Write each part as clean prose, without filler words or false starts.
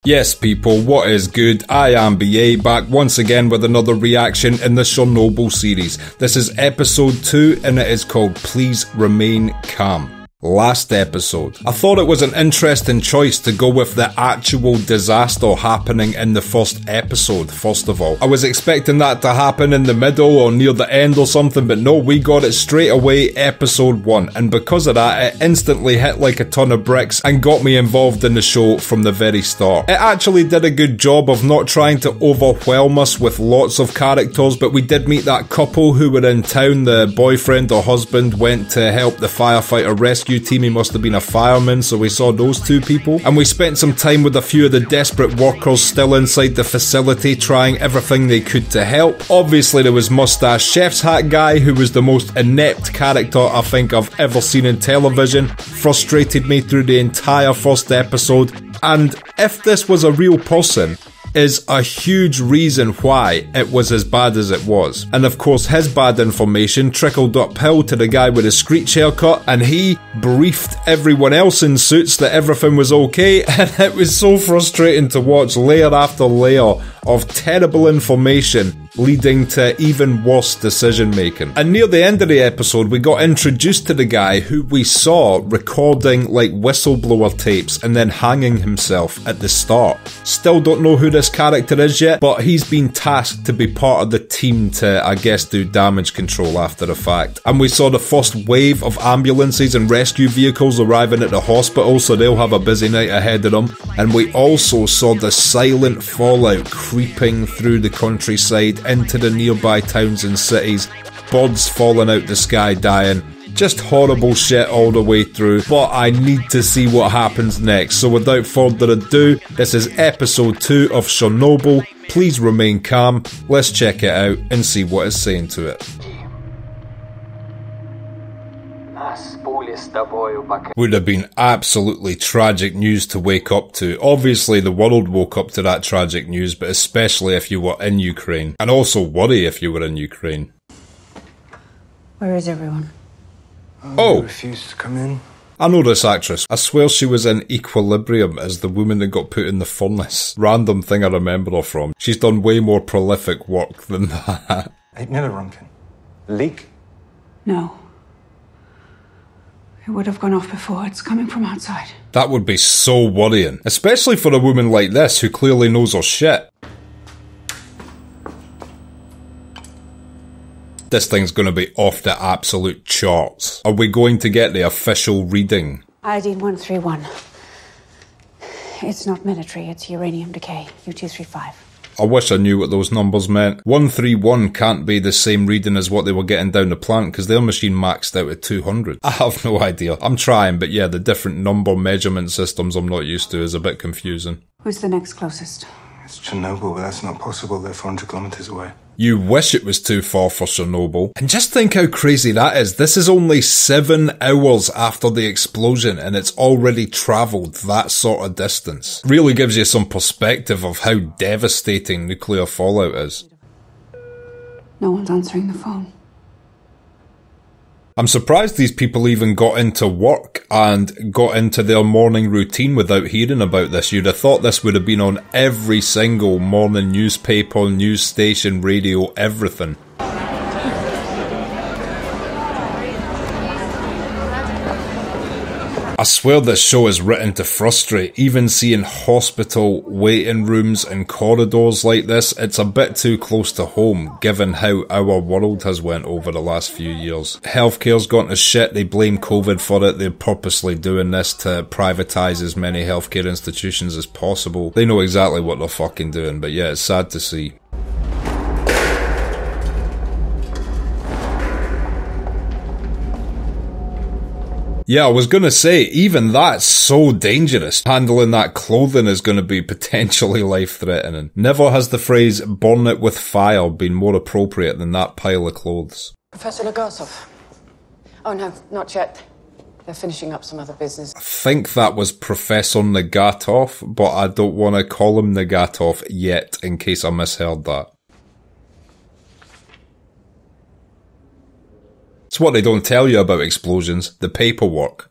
Yes people, what is good? I am BA, back once again with another reaction in the Chernobyl series. This is episode 2 and it is called Please Remain Calm. Last episode, I thought it was an interesting choice to go with the actual disaster happening in the first episode, first of all. I was expecting that to happen in the middle or near the end or something, but no, we got it straight away, episode 1, and because of that, it instantly hit like a ton of bricks and got me involved in the show from the very start. It actually did a good job of not trying to overwhelm us with lots of characters, but we did meet that couple who were in town. The boyfriend or husband went to help the firefighter rescue team. He must have been a fireman, so we saw those two people, and we spent some time with a few of the desperate workers still inside the facility trying everything they could to help. Obviously there was Mustache Chef's Hat guy, who was the most inept character I think I've ever seen in television, frustrated me through the entire first episode, and if this was a real person, is a huge reason why it was as bad as it was. And of course his bad information trickled uphill to the guy with a screech haircut, and he briefed everyone else in suits that everything was okay, and it was so frustrating to watch layer after layer of terrible information leading to even worse decision making. And near the end of the episode we got introduced to the guy who we saw recording like whistleblower tapes and then hanging himself at the start. Still don't know who this character is yet, but he's been tasked to be part of the team to, I guess, do damage control after the fact. And we saw the first wave of ambulances and rescue vehicles arriving at the hospital, so they'll have a busy night ahead of them. And we also saw the silent fallout creeping through the countryside into the nearby towns and cities, birds falling out the sky dying, just horrible shit all the way through, but I need to see what happens next. So without further ado, this is episode 2 of Chernobyl, Please Remain Calm. Let's check it out and see what it's saying to it. Would have been absolutely tragic news to wake up to. Obviously the world woke up to that tragic news, but especially if you were in Ukraine. And also worry if you were in Ukraine. Where is everyone? Oh! Refused to come in. I know this actress. I swear she was in Equilibrium as the woman that got put in the furnace. Random thing I remember her from. She's done way more prolific work than that. Ik Runken. Leak? No. It would have gone off before. It's coming from outside. That would be so worrying. Especially for a woman like this who clearly knows her shit. This thing's going to be off the absolute charts. Are we going to get the official reading? Iodine 131. It's not military, it's uranium decay. U-235. I wish I knew what those numbers meant. 131 can't be the same reading as what they were getting down the plant, because their machine maxed out at 200. I have no idea. I'm trying, but yeah, the different number measurement systems I'm not used to is a bit confusing. Who's the next closest? It's Chernobyl, but that's not possible. They're 400 kilometers away. You wish it was too far for Chernobyl. And just think how crazy that is. This is only 7 hours after the explosion and it's already travelled that sort of distance. Really gives you some perspective of how devastating nuclear fallout is. No one's answering the phone. I'm surprised these people even got into work and got into their morning routine without hearing about this. You'd have thought this would have been on every single morning newspaper, news station, radio, everything. I swear this show is written to frustrate. Even seeing hospital waiting rooms and corridors like this, it's a bit too close to home given how our world has went over the last few years. Healthcare's gone to shit, they blame COVID for it, they're purposely doing this to privatise as many healthcare institutions as possible. They know exactly what they're fucking doing, but yeah, it's sad to see. Yeah, I was gonna say, even that's so dangerous. Handling that clothing is gonna be potentially life-threatening. Never has the phrase, burn it with fire, been more appropriate than that pile of clothes. Professor Legasov. Oh no, not yet. They're finishing up some other business. I think that was Professor Negatov, but I don't want to call him Negatov yet, in case I misheard that. It's what they don't tell you about explosions, the paperwork.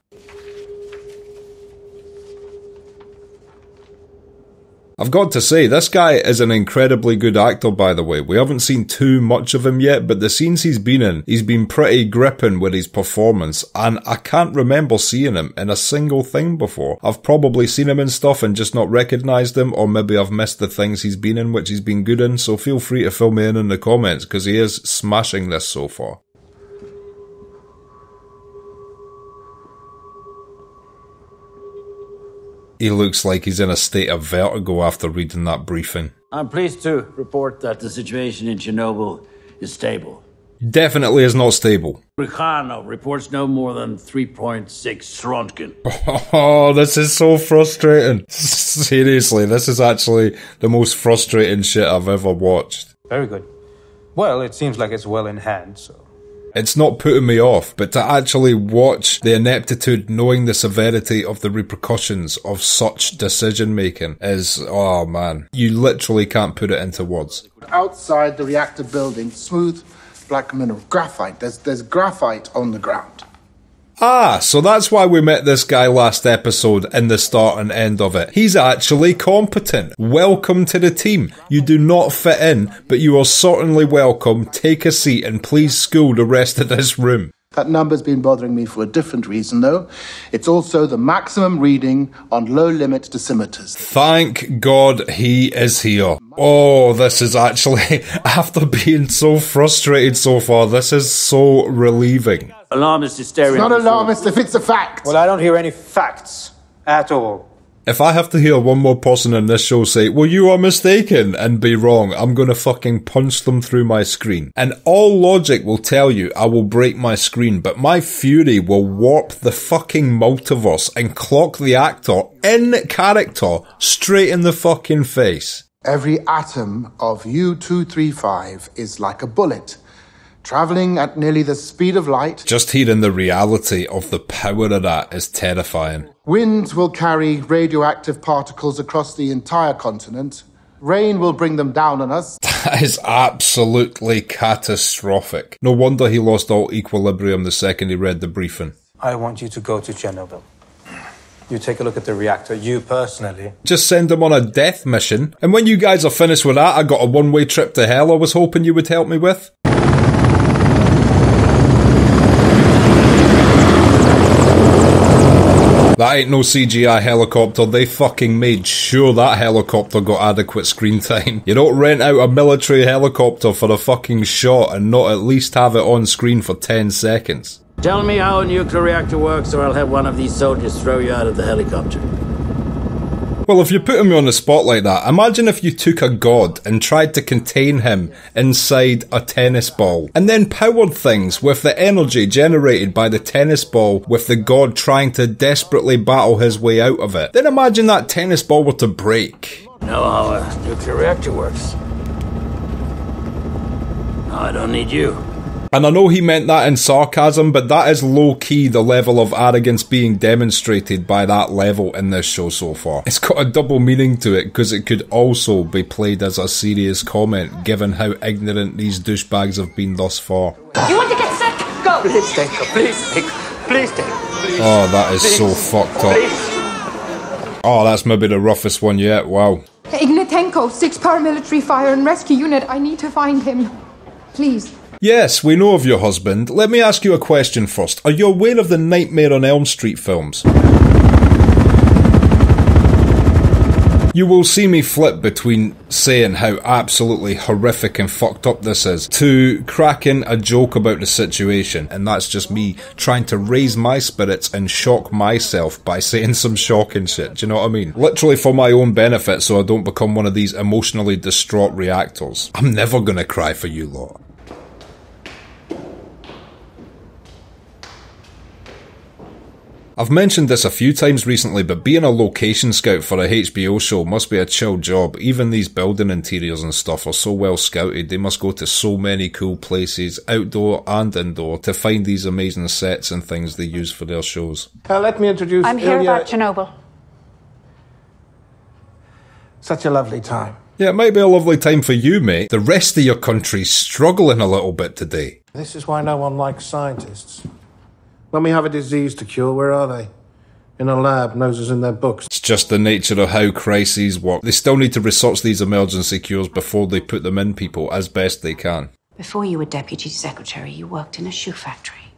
I've got to say, this guy is an incredibly good actor, by the way. We haven't seen too much of him yet, but the scenes he's been in, he's been pretty gripping with his performance, and I can't remember seeing him in a single thing before. I've probably seen him in stuff and just not recognised him, or maybe I've missed the things he's been in which he's been good in, so feel free to fill me in the comments, because he is smashing this so far. He looks like he's in a state of vertigo after reading that briefing. I'm pleased to report that the situation in Chernobyl is stable. Definitely is not stable. Brikhano reports no more than 3.6 Srontgen. Oh, this is so frustrating. Seriously, this is actually the most frustrating shit I've ever watched. Very good. Well, it seems like it's well in hand, so... It's not putting me off, but to actually watch the ineptitude knowing the severity of the repercussions of such decision making is, oh man, you literally can't put it into words. Outside the reactor building, smooth black mineral, graphite. There's graphite on the ground. Ah, so that's why we met this guy last episode in the start and end of it. He's actually competent. Welcome to the team. You do not fit in, but you are certainly welcome. Take a seat and please school the rest of this room. That number's been bothering me for a different reason, though. It's also the maximum reading on low-limit dosimeters. Thank God he is here. Oh, this is actually, after being so frustrated so far, this is so relieving. Alarmist hysteria. It's not alarmist if it's a fact. Well, I don't hear any facts at all. If I have to hear one more person in this show say, well, you are mistaken, and be wrong, I'm gonna fucking punch them through my screen. And all logic will tell you I will break my screen, but my fury will warp the fucking multiverse and clock the actor in character straight in the fucking face. Every atom of U-235 is like a bullet, travelling at nearly the speed of light. Just hearing the reality of the power of that is terrifying. Winds will carry radioactive particles across the entire continent. Rain will bring them down on us. That is absolutely catastrophic. No wonder he lost all equilibrium the second he read the briefing. I want you to go to Chernobyl. You take a look at the reactor, you personally. Just send him on a death mission. And when you guys are finished with that, I got a one-way trip to hell I was hoping you would help me with. That ain't no CGI helicopter, they fucking made sure that helicopter got adequate screen time. You don't rent out a military helicopter for a fucking shot and not at least have it on screen for 10 seconds. Tell me how a nuclear reactor works or I'll have one of these soldiers throw you out of the helicopter. Well, if you're putting me on the spot like that, imagine if you took a god and tried to contain him inside a tennis ball, and then powered things with the energy generated by the tennis ball with the god trying to desperately battle his way out of it. Then imagine that tennis ball were to break. Know how a nuclear reactor works. No, I don't need you. And I know he meant that in sarcasm, but that is low-key the level of arrogance being demonstrated by that level in this show so far. It's got a double meaning to it, because it could also be played as a serious comment, given how ignorant these douchebags have been thus far. You want to get sick? Go! Please take her, please take her, please take her. Please. Oh, that is so fucked up. Please. Oh, that's maybe the roughest one yet, wow. Ignitenko, 6 paramilitary fire and rescue unit. I need to find him. Please. Yes, we know of your husband. Let me ask you a question first. Are you aware of the Nightmare on Elm Street films? You will see me flip between saying how absolutely horrific and fucked up this is to cracking a joke about the situation, and that's just me trying to raise my spirits and shock myself by saying some shocking shit, do you know what I mean? Literally for my own benefit, so I don't become one of these emotionally distraught reactors. I'm never gonna cry for you lot. I've mentioned this a few times recently, but being a location scout for a HBO show must be a chill job. Even these building interiors and stuff are so well scouted, they must go to so many cool places, outdoor and indoor, to find these amazing sets and things they use for their shows. Let me introduce I'm here Ilya. about Chernobyl. Such a lovely time. Yeah, it might be a lovely time for you, mate. The rest of your country's struggling a little bit today. This is why no one likes scientists. When we have a disease to cure, where are they? in a lab, noses in their books. It's just the nature of how crises work. They still need to research these emergency cures before they put them in people as best they can. Before you were deputy secretary, you worked in a shoe factory.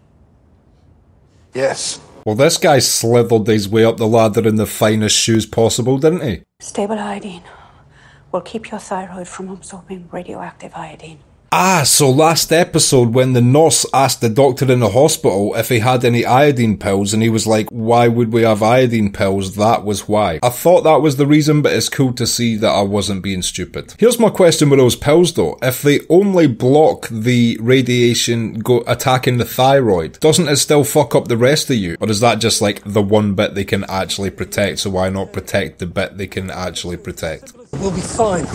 Yes. Well, this guy slithered his way up the ladder in the finest shoes possible, didn't he? Stable iodine will keep your thyroid from absorbing radioactive iodine. Ah, so last episode when the nurse asked the doctor in the hospital if he had any iodine pills and he was like, why would we have iodine pills? That was why. I thought that was the reason, but it's cool to see that I wasn't being stupid. Here's my question with those pills though. If they only block the radiation attacking the thyroid, doesn't it still fuck up the rest of you? Or is that just like the one bit they can actually protect, so why not protect the bit they can actually protect? We'll be fine.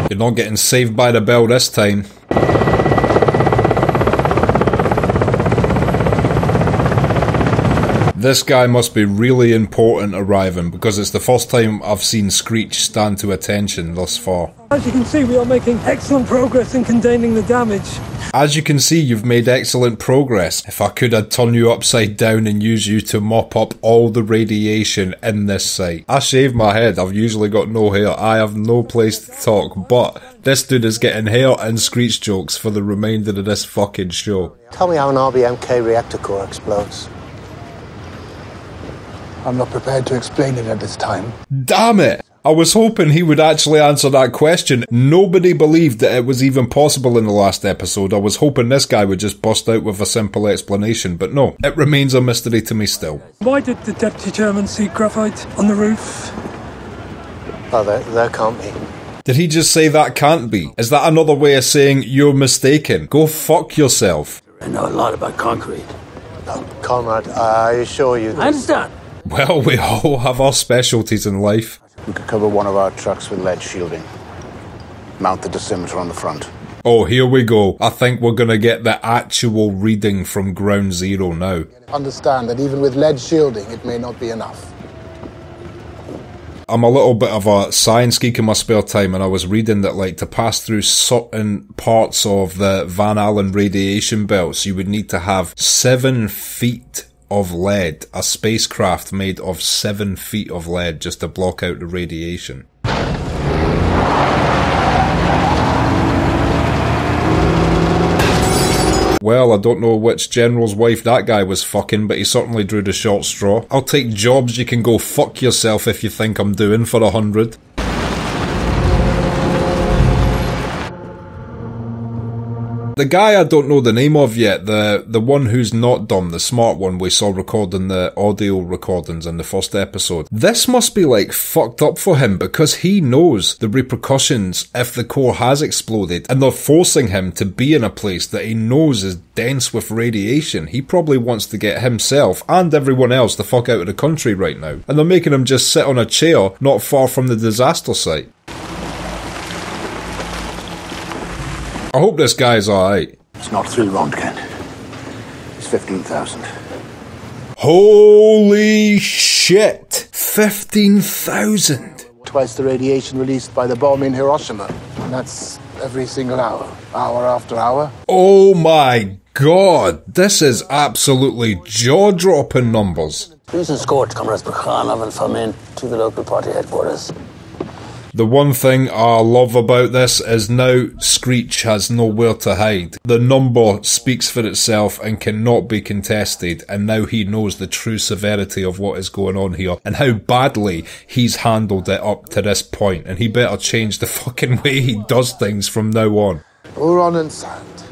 You're not getting saved by the bell this time. This guy must be really important arriving, because it's the first time I've seen Screech stand to attention thus far. As you can see, we are making excellent progress in containing the damage. As you can see, you've made excellent progress. If I could, I'd turn you upside down and use you to mop up all the radiation in this site. I shave my head, I've usually got no hair, I have no place to talk, but this dude is getting hair and Screech jokes for the remainder of this fucking show. Tell me how an RBMK reactor core explodes. I'm not prepared to explain it at this time. Damn it! I was hoping he would actually answer that question. Nobody believed that it was even possible in the last episode. I was hoping this guy would just bust out with a simple explanation, but no. It remains a mystery to me still. Why did the deputy chairman see graphite on the roof? Oh, there can't be. Did he just say that can't be? Is that another way of saying you're mistaken? Go fuck yourself. I know a lot about concrete. No, Conrad, I assure you... I understand. Well, we all have our specialties in life. We could cover one of our trucks with lead shielding. Mount the dosimeter on the front. Oh, here we go. I think we're gonna get the actual reading from ground zero now. Understand that even with lead shielding, it may not be enough. I'm a little bit of a science geek in my spare time, and I was reading that, like, to pass through certain parts of the Van Allen radiation belts, you would need to have 7 feet of lead, a spacecraft made of 7 feet of lead just to block out the radiation. Well, I don't know which general's wife that guy was fucking, but he certainly drew the short straw. I'll take jobs you can go fuck yourself if you think I'm doing for 100. The guy I don't know the name of yet, the one who's not dumb, the smart one we saw recording the audio recordings in the first episode. This must be like fucked up for him because he knows the repercussions if the core has exploded and they're forcing him to be in a place that he knows is dense with radiation. He probably wants to get himself and everyone else the fuck out of the country right now. And they're making him just sit on a chair not far from the disaster site. I hope this guy's alright. It's not 3 Röntgen. It's 15,000. Holy shit! 15,000! Twice the radiation released by the bomb in Hiroshima. And that's every single hour. Hour after hour. Oh my god! This is absolutely jaw-dropping numbers. Please escort Comrades Bukhanov and Famin to the local party headquarters. The one thing I love about this is now Screech has nowhere to hide. The number speaks for itself and cannot be contested, and now he knows the true severity of what is going on here and how badly he's handled it up to this point, and he better change the fucking way he does things from now on. Boron and sand.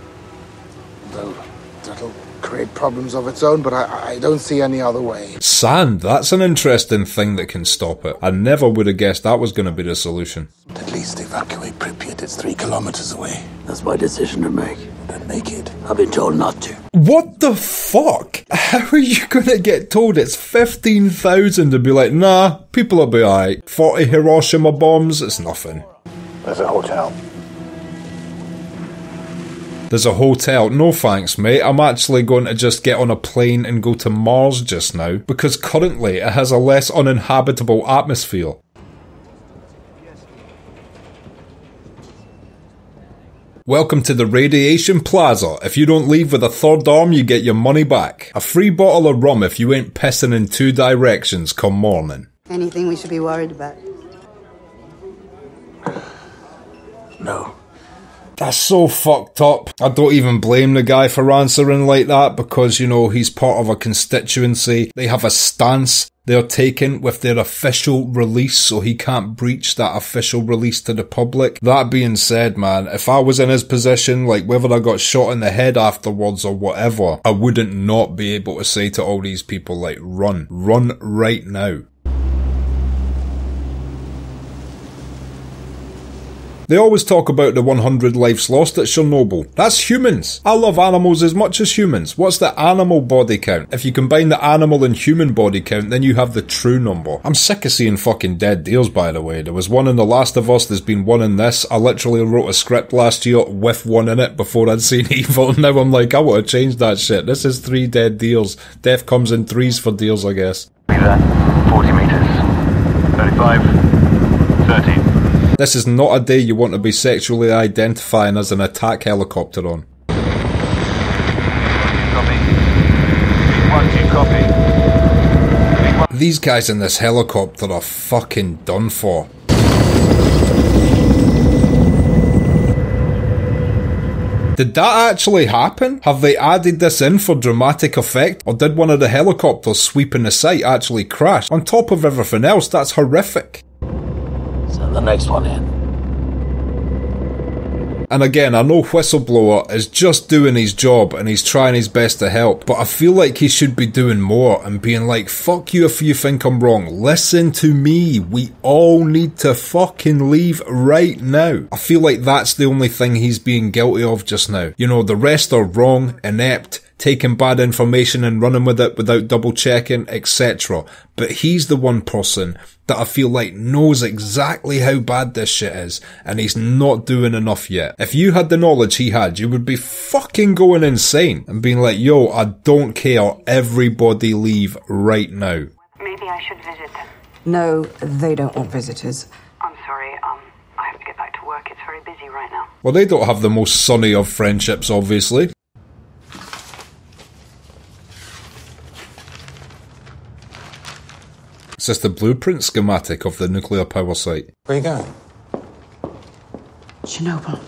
Though that'll create problems of its own, but I don't see any other way. Sand, that's an interesting thing that can stop it. I never would have guessed that was going to be the solution. At least evacuate Pripyat. It's 3 kilometers away. That's my decision to make. Then make it. I've been told not to. What the fuck? How are you going to get told it's 15,000 and be like, nah, people will be alright. 40 Hiroshima bombs, it's nothing. There's a hotel. There's a hotel. No thanks, mate. I'm actually going to just get on a plane and go to Mars just now, because currently it has a less uninhabitable atmosphere. Welcome to the Radiation Plaza. If you don't leave with a third arm, you get your money back. A free bottle of rum if you ain't pissing in 2 directions come morning. Anything we should be worried about? No. That's so fucked up. I don't even blame the guy for answering like that because, you know, he's part of a constituency. They have a stance they're taking with their official release, so he can't breach that official release to the public. That being said, man, if I was in his position, like whether I got shot in the head afterwards or whatever, I wouldn't not be able to say to all these people, like, run. Run right now. They always talk about the 100 lives lost at Chernobyl. That's humans. I love animals as much as humans. What's the animal body count? If you combine the animal and human body count, then you have the true number. I'm sick of seeing fucking dead deals, by the way. There was one in The Last of Us, there's been one in this. I literally wrote a script last year with one in it before I'd seen Evil. Now I'm like, I want to change that shit. This is 3 dead deals. Death comes in 3s for deals, I guess. Be there. 40 meters. 35. 30. This is not a day you want to be sexually identifying as an attack helicopter on. Copy. These guys in this helicopter are fucking done for. Did that actually happen? Have they added this in for dramatic effect? Or did one of the helicopters sweeping the site actually crash? On top of everything else, that's horrific. Send the next one in. And again, I know Whistleblower is just doing his job and he's trying his best to help, but I feel like he should be doing more and being like, fuck you if you think I'm wrong. Listen to me. We all need to fucking leave right now. I feel like that's the only thing he's being guilty of just now. You know, the rest are wrong, inept, taking bad information and running with it without double checking, etc. But he's the one person that I feel like knows exactly how bad this shit is, and he's not doing enough yet. If you had the knowledge he had, you would be fucking going insane and being like, yo, I don't care, everybody leave right now. Maybe I should visit them. No, they don't want visitors. I'm sorry, I have to get back to work. It's very busy right now. Well, they don't have the most sunny of friendships, obviously. Is this the blueprint schematic of the nuclear power site? Where are you going? Chernobyl.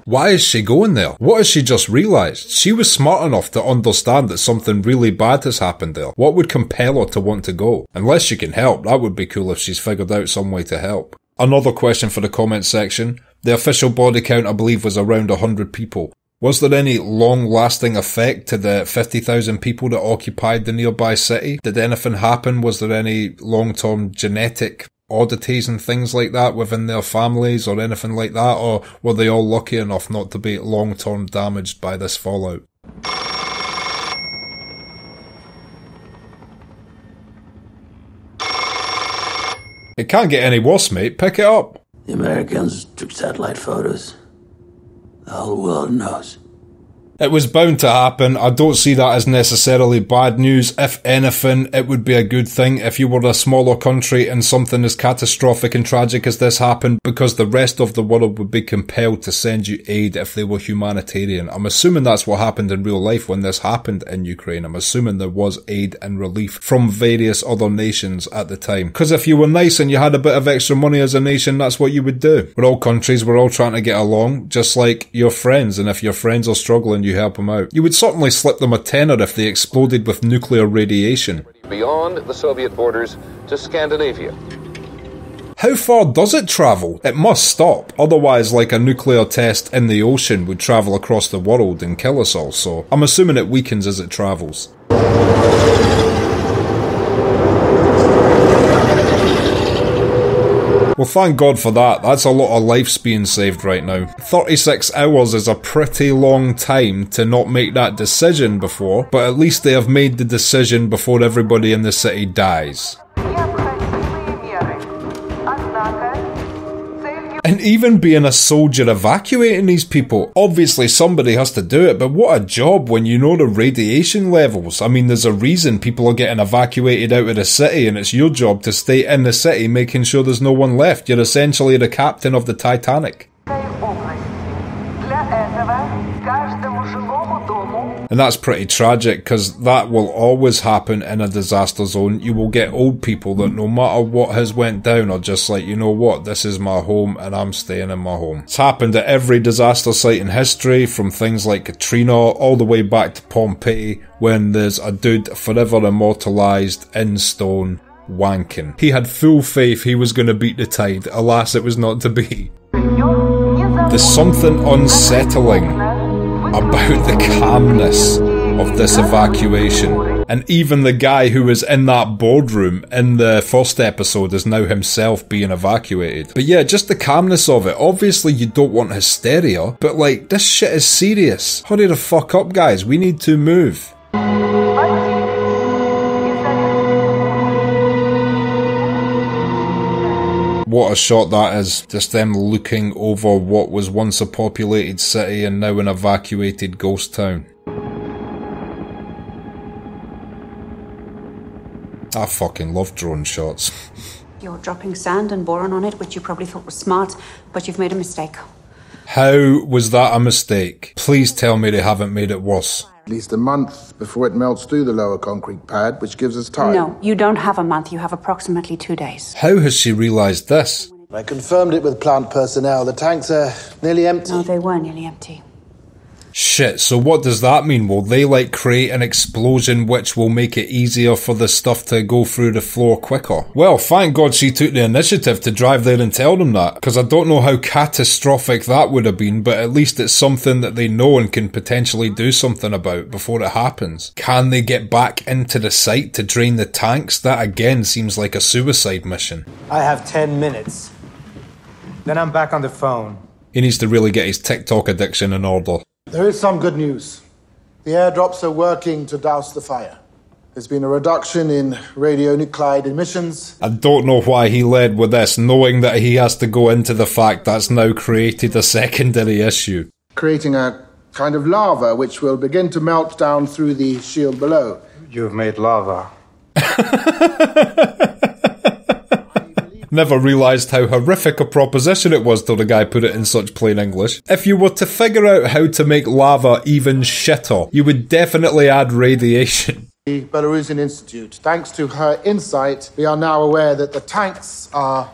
Why is she going there? What has she just realised? She was smart enough to understand that something really bad has happened there. What would compel her to want to go? Unless she can help, that would be cool if she's figured out some way to help. Another question for the comments section. The official body count, I believe, was around 100 people. Was there any long-lasting effect to the 50,000 people that occupied the nearby city? Did anything happen? Was there any long-term genetic oddities and things like that within their families or anything like that? Or were they all lucky enough not to be long-term damaged by this fallout? It can't get any worse, mate. Pick it up. The Americans took satellite photos. The whole world knows. It was bound to happen. I don't see that as necessarily bad news. If anything, it would be a good thing if you were a smaller country and something as catastrophic and tragic as this happened, because the rest of the world would be compelled to send you aid if they were humanitarian. I'm assuming that's what happened in real life when this happened in Ukraine. I'm assuming there was aid and relief from various other nations at the time. Because if you were nice and you had a bit of extra money as a nation, that's what you would do. We're all countries, we're all trying to get along, just like your friends, and if your friends are struggling, you help them out. You would certainly slip them a tenner if they exploded with nuclear radiation. Beyond the Soviet borders to Scandinavia. How far does it travel? It must stop. Otherwise, like a nuclear test in the ocean would travel across the world and kill us all, so I'm assuming it weakens as it travels. Well, thank God for that. That's a lot of lives being saved right now. 36 hours is a pretty long time to not make that decision before, but at least they have made the decision before everybody in the city dies. And even being a soldier evacuating these people, obviously somebody has to do it, but what a job when you know the radiation levels. I mean, there's a reason people are getting evacuated out of the city, and it's your job to stay in the city making sure there's no one left. You're essentially the captain of the Titanic. And that's pretty tragic, because that will always happen in a disaster zone. You will get old people that no matter what has went down are just like, you know what, this is my home and I'm staying in my home. It's happened at every disaster site in history, from things like Katrina all the way back to Pompeii, when there's a dude forever immortalised in stone wanking. He had full faith he was going to beat the tide. Alas, it was not to be. There's something unsettling about the calmness of this evacuation. And even the guy who was in that boardroom in the first episode is now himself being evacuated. But yeah, just the calmness of it. Obviously you don't want hysteria, but like, this shit is serious. Hurry the fuck up, guys. We need to move. What a shot that is. Just them looking over what was once a populated city and now an evacuated ghost town. I fucking love drone shots. You're dropping sand and boron on it, which you probably thought was smart, but you've made a mistake. How was that a mistake? Please tell me they haven't made it worse. At least a month before it melts through the lower concrete pad, which gives us time. No, you don't have a month. You have approximately 2 days. How has she realised this? I confirmed it with plant personnel. The tanks are nearly empty. No, they were nearly empty. Shit, so what does that mean? Will they like create an explosion which will make it easier for the stuff to go through the floor quicker? Well, thank God she took the initiative to drive there and tell them that, because I don't know how catastrophic that would have been, but at least it's something that they know and can potentially do something about before it happens. Can they get back into the site to drain the tanks? That again seems like a suicide mission. I have 10 minutes. Then I'm back on the phone. He needs to really get his TikTok addiction in order. There is some good news. The airdrops are working to douse the fire. There's been a reduction in radionuclide emissions. I don't know why he led with this, knowing that he has to go into the fact that's now created a secondary issue. Creating a kind of lava which will begin to melt down through the shield below. You've made lava. Never realised how horrific a proposition it was till the guy put it in such plain English. If you were to figure out how to make lava even shitter, you would definitely add radiation. The Belarusian Institute. Thanks to her insight, we are now aware that the tanks are,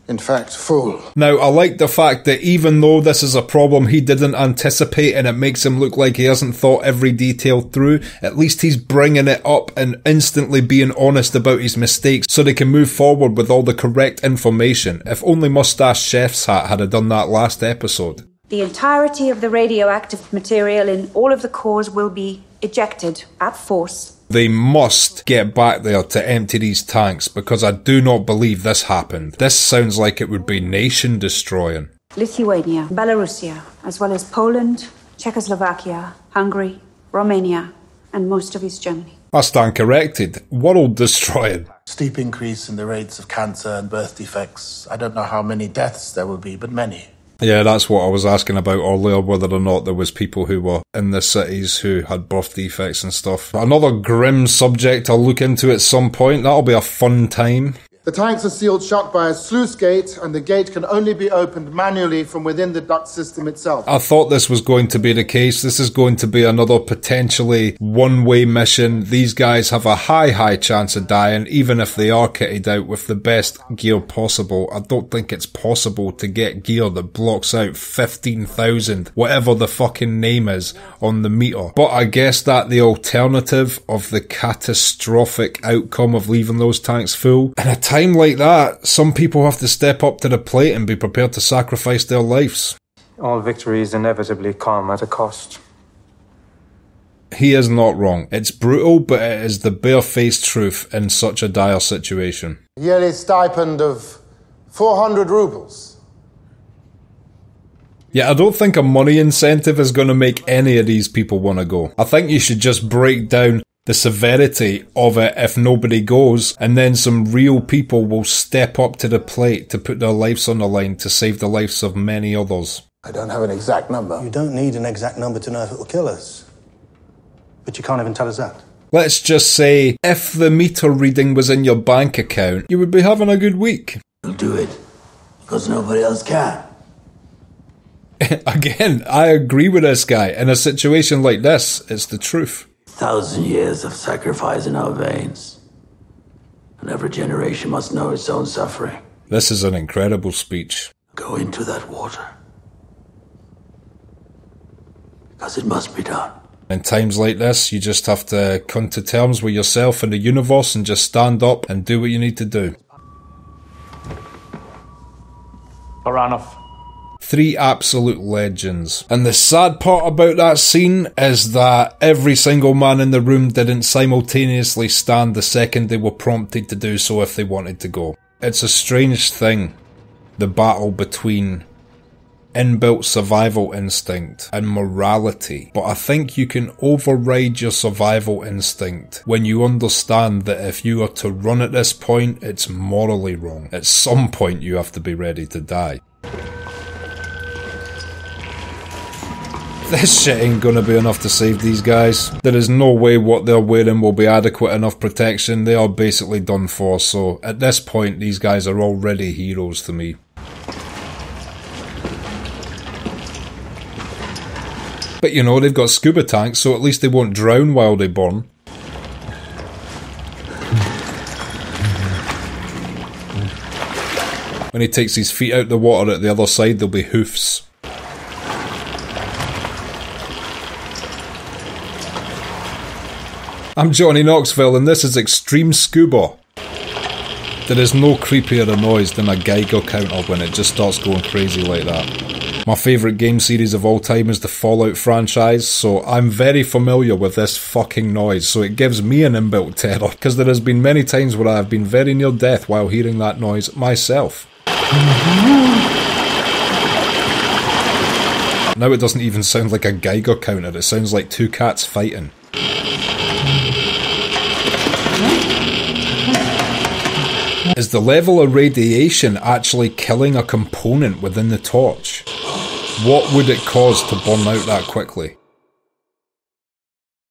in fact, full. Now, I like the fact that even though this is a problem he didn't anticipate and it makes him look like he hasn't thought every detail through, at least he's bringing it up and instantly being honest about his mistakes so they can move forward with all the correct information. If only Mustache Chef's Hat had done that last episode. The entirety of the radioactive material in all of the cores will be ejected at force. They must get back there to empty these tanks, because I do not believe this happened. This sounds like it would be nation destroying. Lithuania, Belarusia, as well as Poland, Czechoslovakia, Hungary, Romania, and most of East Germany. I stand corrected. World destroying. Steep increase in the rates of cancer and birth defects. I don't know how many deaths there will be, but many. Yeah, that's what I was asking about earlier, whether or not there was people who were in the cities who had birth defects and stuff. Another grim subject I'll look into at some point. That'll be a fun time. The tanks are sealed shut by a sluice gate, and the gate can only be opened manually from within the duct system itself. I thought this was going to be the case. This is going to be another potentially one-way mission. These guys have a high chance of dying, even if they are kitted out with the best gear possible. I don't think it's possible to get gear that blocks out 15,000, whatever the fucking name is, on the meter. But I guess that the alternative of the catastrophic outcome of leaving those tanks full, in a time like that, some people have to step up to the plate and be prepared to sacrifice their lives. All victories inevitably come at a cost. He is not wrong. It's brutal, but it is the barefaced truth in such a dire situation. Yearly stipend of 400 rubles. Yeah, I don't think a money incentive is going to make any of these people want to go. I think you should just break down the severity of it if nobody goes, and then some real people will step up to the plate to put their lives on the line to save the lives of many others. I don't have an exact number. You don't need an exact number to know if it will kill us. But you can't even tell us that. Let's just say, if the meter reading was in your bank account, you would be having a good week. You'll do it, because nobody else can. Again, I agree with this guy. In a situation like this, it's the truth. 1,000 years of sacrifice in our veins. And every generation must know its own suffering. This is an incredible speech. Go into that water. Because it must be done. In times like this, you just have to come to terms with yourself and the universe and just stand up and do what you need to do. Baranov. 3 absolute legends. And the sad part about that scene is that every single man in the room didn't simultaneously stand the second they were prompted to do so if they wanted to go. It's a strange thing, the battle between inbuilt survival instinct and morality. But I think you can override your survival instinct when you understand that if you are to run at this point, it's morally wrong. At some point you have to be ready to die. This shit ain't gonna be enough to save these guys. There is no way what they're wearing will be adequate enough protection. They are basically done for, so at this point these guys are already heroes to me. But you know, they've got scuba tanks, so at least they won't drown while they burn. When he takes his feet out the water at the other side, there'll be hoofs. I'm Johnny Knoxville and this is Extreme Scuba. There is no creepier a noise than a Geiger counter when it just starts going crazy like that. My favourite game series of all time is the Fallout franchise, so I'm very familiar with this fucking noise, so it gives me an inbuilt terror, because there has been many times where I have been very near death while hearing that noise myself. Now it doesn't even sound like a Geiger counter, it sounds like 2 cats fighting. Is the level of radiation actually killing a component within the torch? What would it cause to burn out that quickly?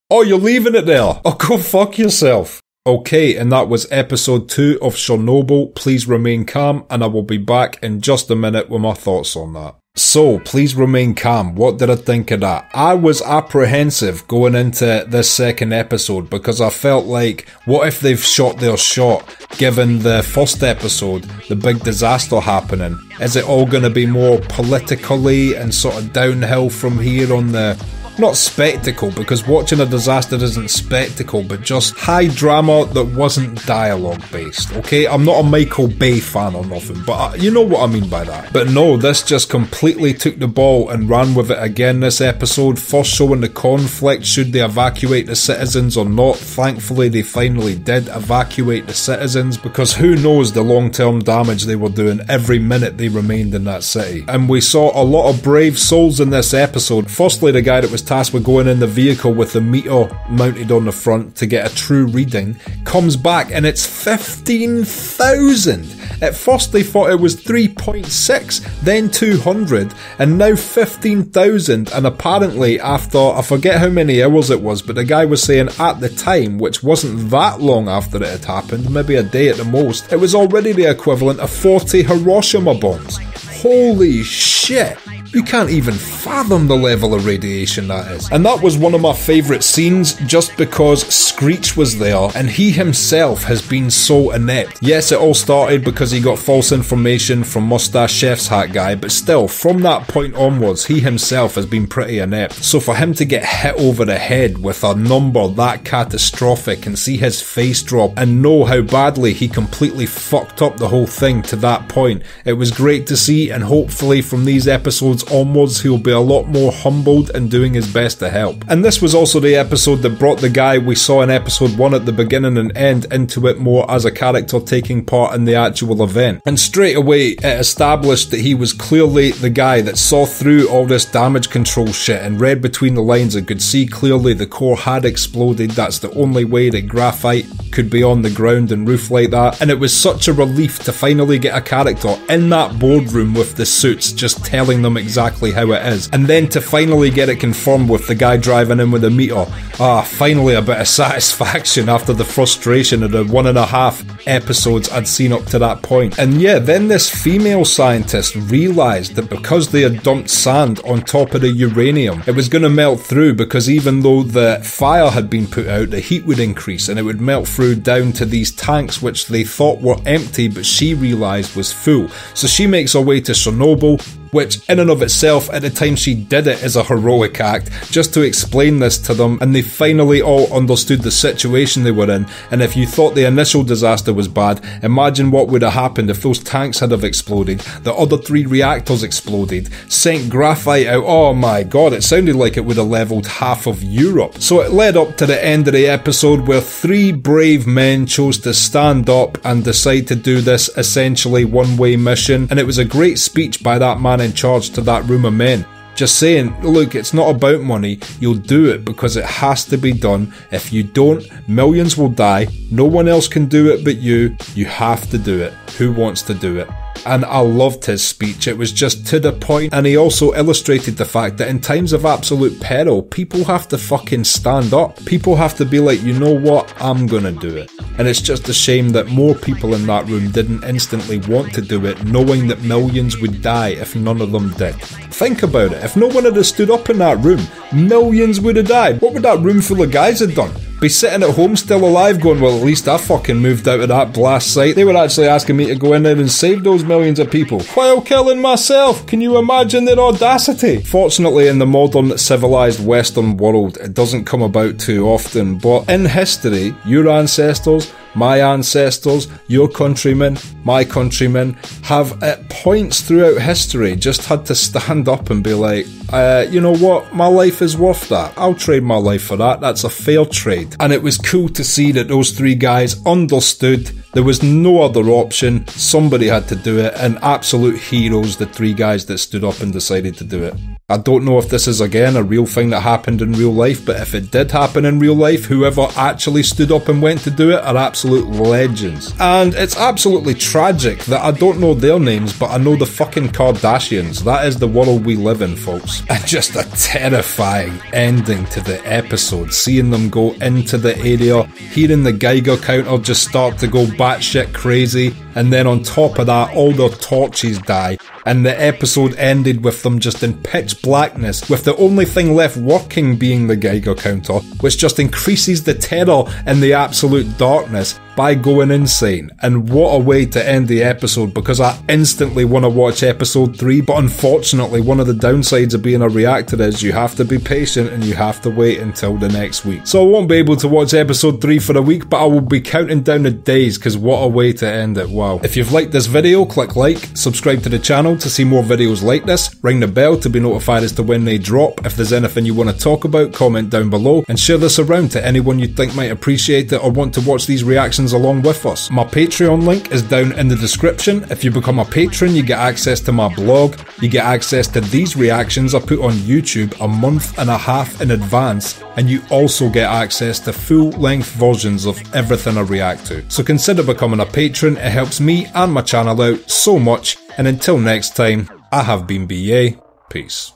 Oh, you're leaving it there? Oh, go fuck yourself. Okay, and that was episode 2 of Chernobyl. Please remain calm, and I will be back in just a minute with my thoughts on that. So, please remain calm. What did I think of that? I was apprehensive going into this second episode because I felt like, what if they've shot their shot, given the first episode, the big disaster happening? Is it all going to be more politically and sort of downhill from here on the... not spectacle, because watching a disaster isn't spectacle, but just high drama that wasn't dialogue based, okay? I'm not a Michael Bay fan or nothing, but you know what I mean by that. But no, this just completely took the ball and ran with it again this episode, first showing the conflict, should they evacuate the citizens or not. Thankfully they finally did evacuate the citizens, because who knows the long-term damage they were doing every minute they remained in that city. And we saw a lot of brave souls in this episode. Firstly, the guy that was tasked with going in the vehicle with the meter mounted on the front to get a true reading, comes back and it's 15,000. At first they thought it was 3.6, then 200, and now 15,000. And apparently after, I forget how many hours it was, but the guy was saying at the time, which wasn't that long after it had happened, maybe a day at the most, it was already the equivalent of 40 Hiroshima bombs. Holy shit! You can't even fathom the level of radiation that is. And that was one of my favourite scenes, just because Screech was there and he himself has been so inept. Yes, it all started because he got false information from Mustache Chef's Hat guy, but still, from that point onwards, he himself has been pretty inept. So for him to get hit over the head with a number that catastrophic and see his face drop and know how badly he completely fucked up the whole thing to that point, it was great to see, and hopefully from these episodes onwards he'll be a lot more humbled and doing his best to help. And this was also the episode that brought the guy we saw in episode 1 at the beginning and end into it more as a character taking part in the actual event. And straight away it established that he was clearly the guy that saw through all this damage control shit and read between the lines and could see clearly the core had exploded. That's the only way that graphite could be on the ground and roof like that. And it was such a relief to finally get a character in that boardroom with the suits just telling them exactly how it is. And then to finally get it confirmed with the guy driving in with a meter. Finally a bit of satisfaction after the frustration of the 1.5 episodes I'd seen up to that point. And yeah, then this female scientist realised that because they had dumped sand on top of the uranium, it was going to melt through, because even though the fire had been put out, the heat would increase and it would melt through down to these tanks which they thought were empty, but she realised was full. So she makes her way to Chernobyl, which in and of itself, at the time she did it, is a heroic act, just to explain this to them, and they finally all understood the situation they were in. And if you thought the initial disaster was bad, imagine what would have happened if those tanks had have exploded, the other 3 reactors exploded, sent graphite out. Oh my god, it sounded like it would have leveled half of Europe. So it led up to the end of the episode where 3 brave men chose to stand up and decide to do this essentially one-way mission, and it was a great speech by that man in charge to that room of men, just saying, look, it's not about money, you'll do it because it has to be done. If you don't, millions will die, no one else can do it but you have to do it. Who wants to do it? And I loved his speech, it was just to the point, and he also illustrated the fact that in times of absolute peril, people have to fucking stand up. People have to be like, you know what, I'm gonna do it. And it's just a shame that more people in that room didn't instantly want to do it, knowing that millions would die if none of them did. Think about it, if no one had stood up in that room, millions would have died. What would that room full of guys have done? Be sitting at home still alive going, well, at least I fucking moved out of that blast site. They were actually asking me to go in there and save those millions of people while killing myself. Can you imagine their audacity? Fortunately, in the modern civilized Western world, it doesn't come about too often, but in history, your ancestors, my ancestors, your countrymen, my countrymen, have at points throughout history just had to stand up and be like, you know what, my life is worth that. I'll trade my life for that. That's a fair trade. And it was cool to see that those 3 guys understood there was no other option. Somebody had to do it, and absolute heroes, the 3 guys that stood up and decided to do it. I don't know if this is again a real thing that happened in real life, but if it did happen in real life, whoever actually stood up and went to do it are absolute legends. And it's absolutely tragic that I don't know their names, but I know the fucking Kardashians. That is the world we live in, folks. And just a terrifying ending to the episode, seeing them go into the area, hearing the Geiger counter just start to go batshit crazy, and then on top of that, all their torches die. And the episode ended with them just in pitch blackness, with the only thing left working being the Geiger counter, which just increases the terror and the absolute darkness by going insane. And what a way to end the episode, because I instantly want to watch episode 3, but unfortunately one of the downsides of being a reactor is you have to be patient and you have to wait until the next week. So I won't be able to watch episode 3 for a week, but I will be counting down the days, because what a way to end it, wow. If you've liked this video, click like, subscribe to the channel to see more videos like this, ring the bell to be notified as to when they drop. If there's anything you want to talk about, comment down below, and share this around to anyone you think might appreciate it or want to watch these reactions along with us. My Patreon link is down in the description. If you become a patron, you get access to my blog, you get access to these reactions I put on YouTube a month and a half in advance, and you also get access to full-length versions of everything I react to. So consider becoming a patron, it helps me and my channel out so much, and until next time, I have been BA, peace.